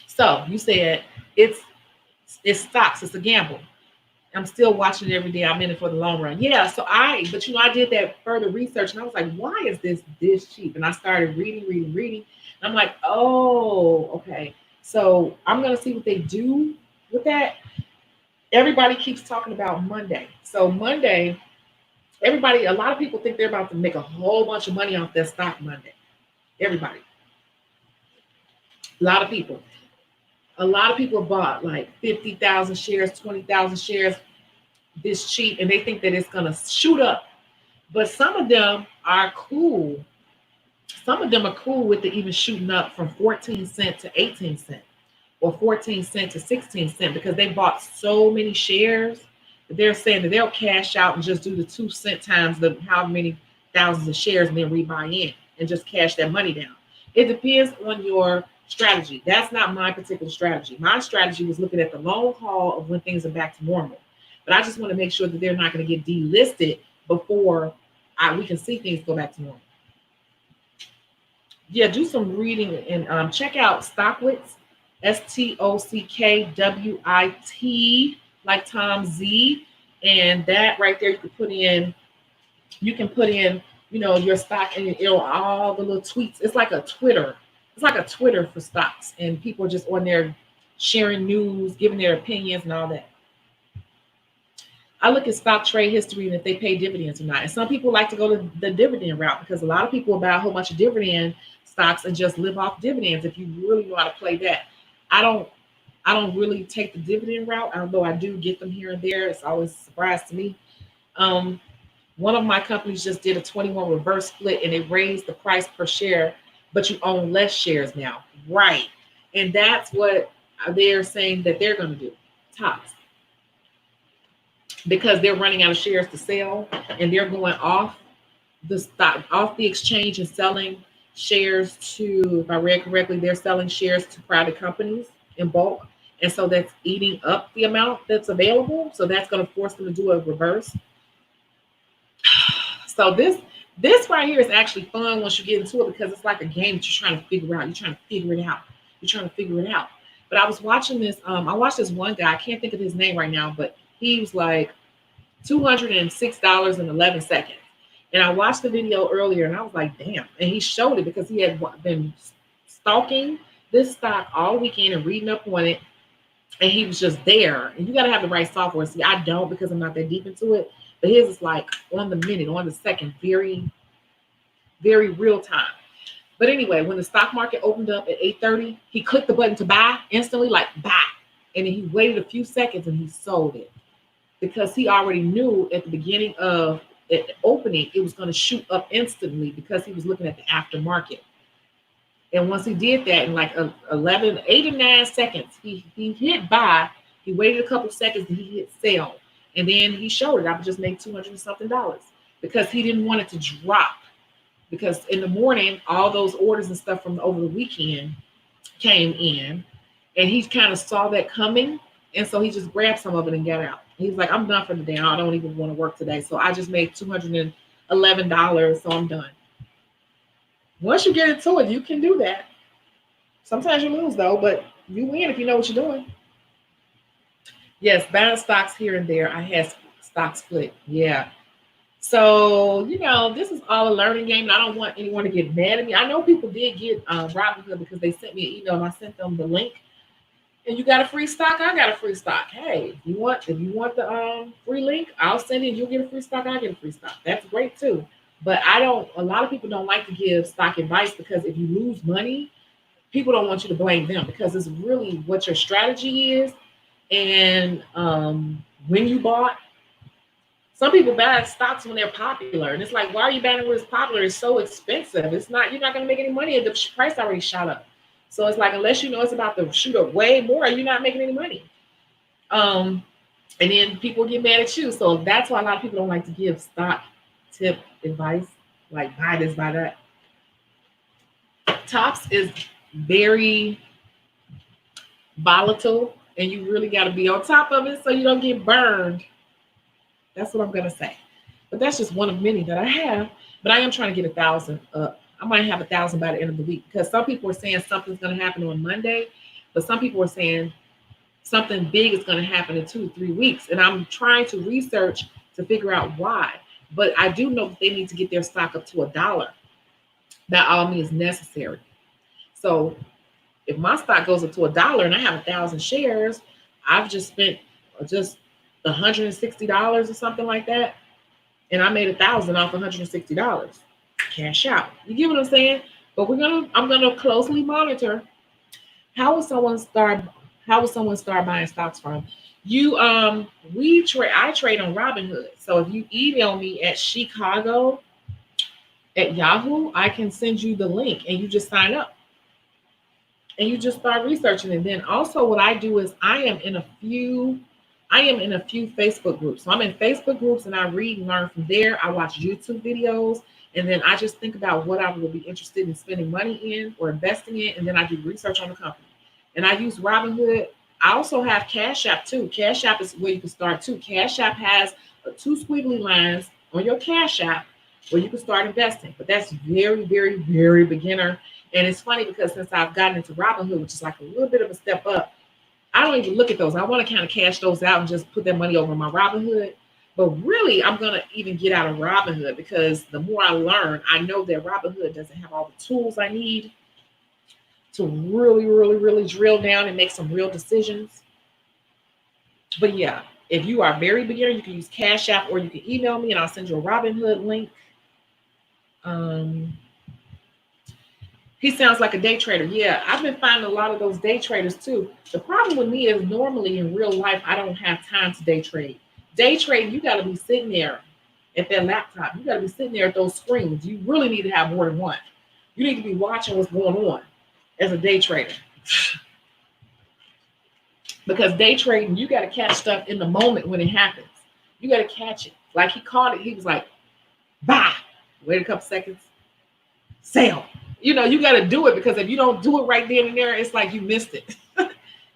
So you said it's stocks, it's a gamble. I'm still watching it every day. I'm in it for the long run. Yeah. But I did that further research and I was like, why is this cheap? And I started reading. And I'm like, oh, okay. So I'm gonna see what they do with that. Everybody keeps talking about Monday. So Monday, a lot of people think they're about to make a whole bunch of money off their stock Monday. Everybody, a lot of people. A lot of people bought like 50,000 shares, 20,000 shares this cheap, and they think that it's going to shoot up. But some of them are cool. Some of them are cool with it even shooting up from 14 cent to 18 cent or 14 cent to 16 cent because they bought so many shares that they're saying that they'll cash out and just do the 2 cent times the how many thousands of shares and then rebuy in and just cash that money down. It depends on your strategy. That's not my particular strategy. My strategy was looking at the long haul of when things are back to normal. But I just want to make sure that they're not going to get delisted before we can see things go back to normal. Yeah, do some reading and check out Stockwitz, STOCKWIT, like Tom Z, and that right there you can put in, your stock and all the little tweets. It's like a Twitter. It's like a Twitter for stocks, and people are just on there sharing news, giving their opinions and all that. I look at stock trade history and if they pay dividends or not. And some people like to go to the dividend route because a lot of people buy a whole bunch of dividend stocks and just live off dividends if you really know how to play that. I don't really take the dividend route, although I do get them here and there. It's always a surprise to me. One of my companies just did a 21 reverse split and it raised the price per share, but you own less shares now. Right. And that's what they're saying that they're going to do. Tops. Because they're running out of shares to sell and they're going off the exchange and selling shares to, if I read correctly, they're selling shares to private companies in bulk. And so that's eating up the amount that's available. So that's going to force them to do a reverse. So this right here is actually fun once you get into it because it's like a game that you're trying to figure out. You're trying to figure it out. But I was watching this. I watched this one guy. I can't think of his name right now, but he was like $206.11. And I watched the video earlier and I was like, damn. And he showed it because he had been stalking this stock all weekend and reading up on it. And he was just there. And you got to have the right software. See, I don't because I'm not that deep into it. But his is like on the minute, on the second, very, very real time. But anyway, when the stock market opened up at 8:30, he clicked the button to buy instantly, like buy. And then he waited a few seconds and he sold it. Because he already knew at the beginning of the opening, it was going to shoot up instantly because he was looking at the aftermarket. And once he did that in like 8 or 9 seconds, he hit buy. He waited a couple seconds and he hit sell. And then he showed it. I just made $200 and something because he didn't want it to drop. Because in the morning, all those orders and stuff from over the weekend came in and he kind of saw that coming. And so he just grabbed some of it and got out. He's like, I'm done for the day. I don't even want to work today. So I just made $211. So I'm done. Once you get into it, you can do that. Sometimes you lose though, but you win if you know what you're doing. Yes, buying stocks here and there. I had stock split. Yeah. So, this is all a learning game. And I don't want anyone to get mad at me. I know people did get Robinhood because they sent me an email and I sent them the link. And you got a free stock, I got a free stock. Hey, if you want the free link, I'll send it. You'll get a free stock, I get a free stock. That's great too. But a lot of people don't like to give stock advice because if you lose money, people don't want you to blame them because it's really what your strategy is. And when you bought, some people buy stocks when they're popular. And it's like, why are you buying when it's popular? It's so expensive. You're not going to make any money if the price already shot up. So it's like, unless you know it's about to shoot up way more, you're not making any money. And then people get mad at you. So that's why a lot of people don't like to give stock tip advice, like buy this, buy that. Tops is very volatile and you really got to be on top of it so you don't get burned. That's what I'm going to say. But that's just one of many that I have. But I am trying to get 1,000 up. I might have 1,000 by the end of the week, because some people are saying something's going to happen on Monday, but some people are saying something big is going to happen in 2 or 3 weeks. And I'm trying to research to figure out why. But I do know that they need to get their stock up to $1. That all means necessary. So if my stock goes up to $1 and I have 1,000 shares, I've just spent just $160 or something like that, and I made 1,000 off $160. Cash out. You get what I'm saying? But I'm gonna closely monitor how will someone start buying stocks from you. I trade on Robinhood. So if you email me at Shecago at Yahoo, I can send you the link and you just sign up and you just start researching. And then also what I do is I am in a few Facebook groups. So I'm in Facebook groups and I read and learn from there. I watch YouTube videos, and then I just think about what I would be interested in spending money in or investing in, and then I do research on the company. And I use Robinhood. I also have Cash App too. Cash App is where you can start too. Cash App has 2 squiggly lines on your Cash App where you can start investing. But that's very, very, very beginner. And it's funny because since I've gotten into Robinhood, which is like a little bit of a step up, I don't even look at those. I want to kind of cash those out and just put that money over my Robinhood. But really, I'm going to even get out of Robinhood, because the more I learn, I know that Robinhood doesn't have all the tools I need to really, really, really drill down and make some real decisions. But yeah, if you are very beginner, you can use Cash App, or you can email me and I'll send you a Robinhood link. He sounds like a day trader. Yeah, I've been finding a lot of those day traders too. The problem with me is normally in real life, I don't have time to day trade. Day trading, you got to be sitting there at that laptop. You got to be sitting there at those screens. You really need to have more than one. You need to be watching what's going on as a day trader. Because day trading, you got to catch stuff in the moment when it happens. You got to catch it. Like he caught it. He was like, bah, wait a couple seconds, sell. You know, you got to do it, because if you don't do it right then and there, it's like you missed it.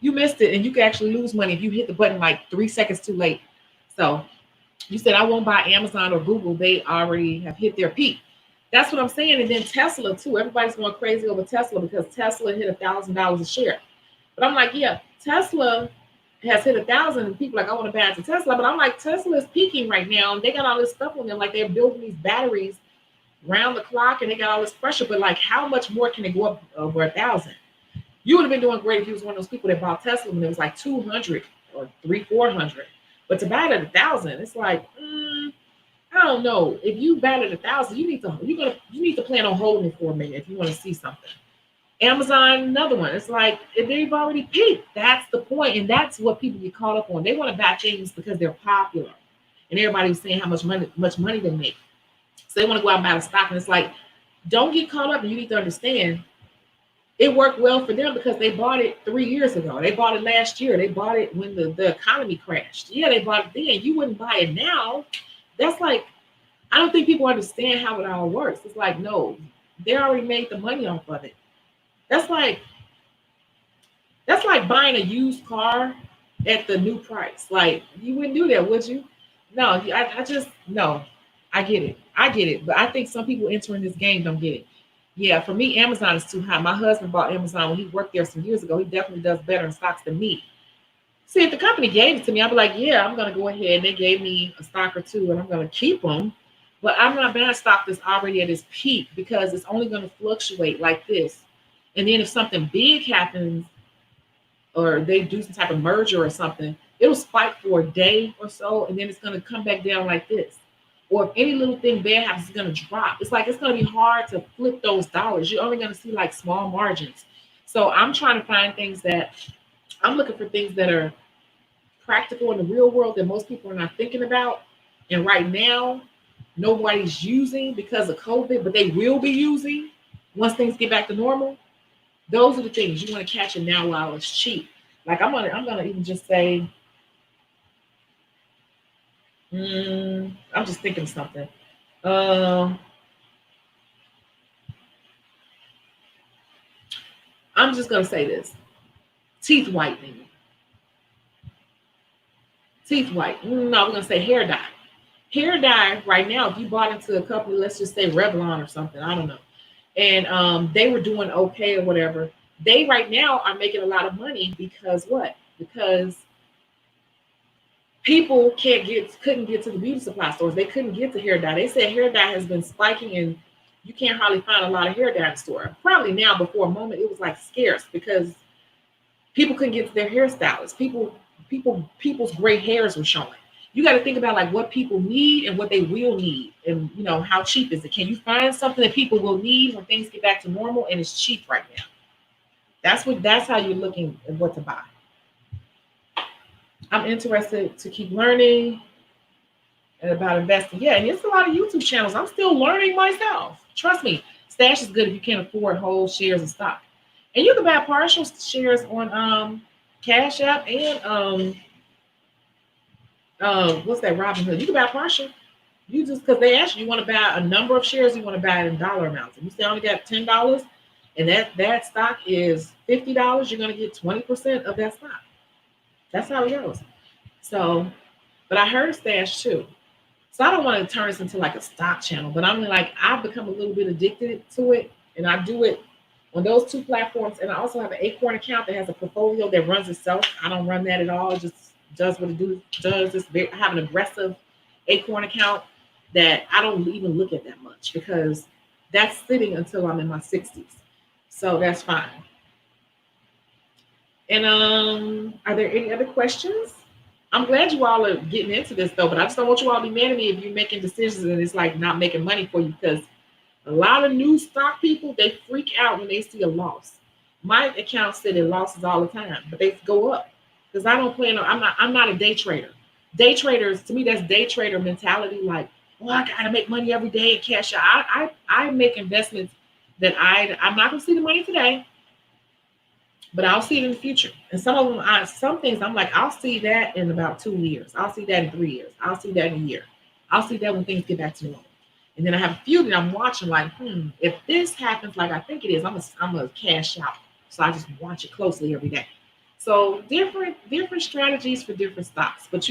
You missed it, and you can actually lose money if you hit the button like 3 seconds too late. So you said I won't buy Amazon or Google. They already have hit their peak. That's what I'm saying. And then Tesla too. Everybody's going crazy over Tesla because Tesla hit $1,000 a share. But I'm like, yeah, Tesla has hit 1,000, and people are like, I want to buy into Tesla. But I'm like, Tesla is peaking right now, and they got all this stuff on them. Like they're building these batteries round the clock, and they got all this pressure. But like, how much more can it go up over 1,000? You would have been doing great if you was one of those people that bought Tesla when it was like 200 or 300-400. But to buy it at 1,000, it's like, I don't know. If you buy it at 1,000, you need to plan on holding it for a minute if you want to see something. Amazon, another one. It's like they've already peaked. That's the point, and that's what people get caught up on. They want to buy things because they're popular, and everybody's saying how much money they make. So they want to go out and buy the stock, and it's like, don't get caught up. And you need to understand, it worked well for them because they bought it 3 years ago. They bought it last year. They bought it when the economy crashed. Yeah, they bought it then. You wouldn't buy it now. That's like, I don't think people understand how it all works. It's like, no, they already made the money off of it. That's like buying a used car at the new price. Like, you wouldn't do that, would you? No, I get it. But I think some people entering this game don't get it. Yeah, for me, Amazon is too high. My husband bought Amazon when he worked there some years ago. He definitely does better in stocks than me. See, if the company gave it to me, I'd be like, yeah, I'm going to go ahead. And they gave me a stock or two, and I'm going to keep them. But I'm not buying stock that's already at its peak, because it's only going to fluctuate like this. And then if something big happens, or they do some type of merger or something, it'll spike for a day or so, and then it's going to come back down like this. Or if any little thing bad happens, it's going to drop. It's like, it's going to be hard to flip those dollars. You're only going to see like small margins. So I'm trying to find I'm looking for things that are practical in the real world that most people are not thinking about. And right now, nobody's using because of COVID, but they will be using once things get back to normal. Those are the things you want to catch it now while it's cheap. Like I'm gonna even just say, I'm just thinking of something. I'm just gonna say this: teeth whitening. Teeth white. No, we're gonna say hair dye. Hair dye right now, if you bought into a company, let's just say Revlon or something, I don't know. and they were doing okay or whatever. They right now are making a lot of money because what? Because people couldn't get to the beauty supply stores. They couldn't get to hair dye. They said hair dye has been spiking and you can't hardly find a lot of hair dye in the store. Probably now, but for a moment it was like scarce because people couldn't get to their hairstylists. People's gray hairs were showing. You got to think about like what people need and what they will need, and you know how cheap is it? Can you find something that people will need when things get back to normal and it's cheap right now? That's how you're looking at what to buy. I'm interested to keep learning and about investing. Yeah, and it's a lot of YouTube channels. I'm still learning myself. Trust me, stash is good if you can't afford whole shares of stock. And you can buy partial shares on Cash App and what's that, Robinhood. You can buy partial. You just because they ask you, you want to buy a number of shares, you want to buy it in dollar amounts. If you say I only got $10 and that stock is $50, you're gonna get 20% of that stock. That's how it goes. So, but I heard stash too. So I don't want to turn this into like a stock channel, but I'm like, I've become a little bit addicted to it, and I do it on those two platforms. And I also have an Acorn account that has a portfolio that runs itself. I don't run that at all. It just does what it does. I have an aggressive Acorn account that I don't even look at that much because that's sitting until I'm in my 60s. So that's fine. And are there any other questions? I'm glad you all are getting into this though, but I just don't want you all to be mad at me if you're making decisions and it's like not making money for you, because a lot of new stock people, they freak out when they see a loss. My account said it losses all the time, but they go up because I don't plan on. I'm not a day trader. Day traders, to me, that's day trader mentality. Like, oh, I gotta make money every day and cash out. I make investments that I'm not gonna see the money today, but I'll see it in the future. And some of them, some things I'm like, I'll see that in about 2 years. I'll see that in 3 years. I'll see that in a year. I'll see that when things get back to normal. And then I have a few that I'm watching like, if this happens like I think it is, I'm gonna cash out. So I just watch it closely every day. So different strategies for different stocks, but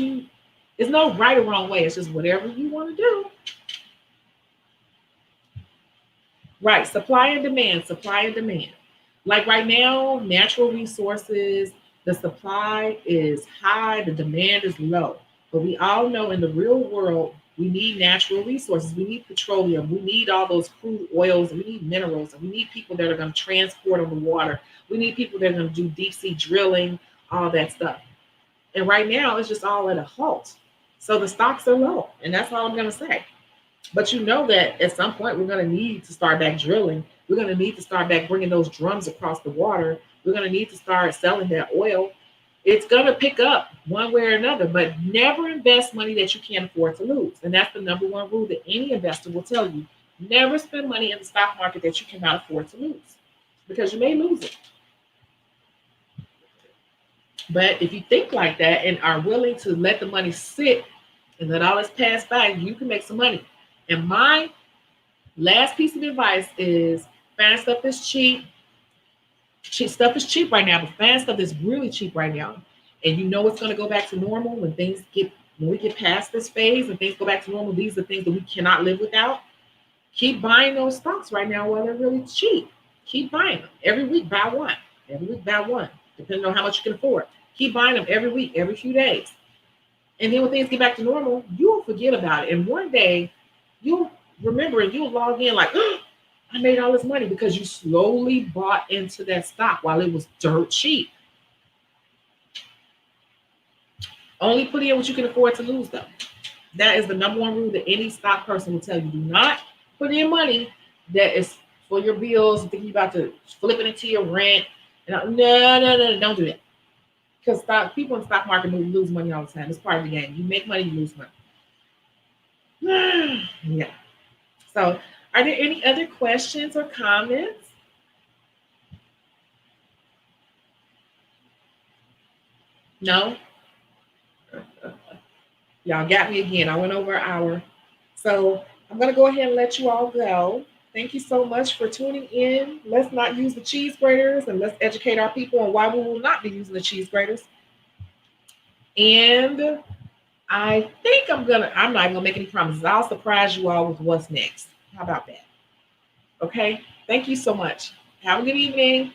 there's no right or wrong way. It's just whatever you want to do. Right, supply and demand. Like right now, natural resources, the supply is high, the demand is low. But we all know in the real world, we need natural resources. We need petroleum. We need all those crude oils. We need minerals. And we need people that are going to transport on the water. We need people that are going to do deep sea drilling, all that stuff. And right now, it's just all at a halt. So the stocks are low. And that's all I'm going to say. But you know that at some point, we're going to need to start back drilling. We're going to need to start back bringing those drums across the water. We're going to need to start selling that oil. It's going to pick up one way or another, but never invest money that you can't afford to lose. And that's the number one rule that any investor will tell you. Never spend money in the stock market that you cannot afford to lose, because you may lose it. But if you think like that and are willing to let the money sit and let all this pass by, you can make some money. And my last piece of advice is find stuff that's cheap. Stuff is cheap right now, but find stuff that's really cheap right now. And you know it's going to go back to normal when we get past this phase and things go back to normal. These are things that we cannot live without. Keep buying those stocks right now while they're really cheap. Keep buying them. Every week, buy one. Every week, buy one, depending on how much you can afford. Keep buying them every week, every few days. And then when things get back to normal, you'll forget about it. And one day, you'll remember and you'll log in like, oh, I made all this money because you slowly bought into that stock while it was dirt cheap. Only put in what you can afford to lose, though. That is the number one rule that any stock person will tell you. Do not put in money that is for your bills, thinking about to flip it into your rent. No, don't do that. Because people in the stock market lose money all the time. It's part of the game. You make money, you lose money. Yeah. So, are there any other questions or comments? No? Y'all got me again. I went over an hour. So, I'm going to go ahead and let you all go. Thank you so much for tuning in. Let's not use the cheese graters, and let's educate our people on why we will not be using the cheese graters. And I think I'm not going to make any promises. I'll surprise you all with what's next. How about that? Okay. Thank you so much. Have a good evening.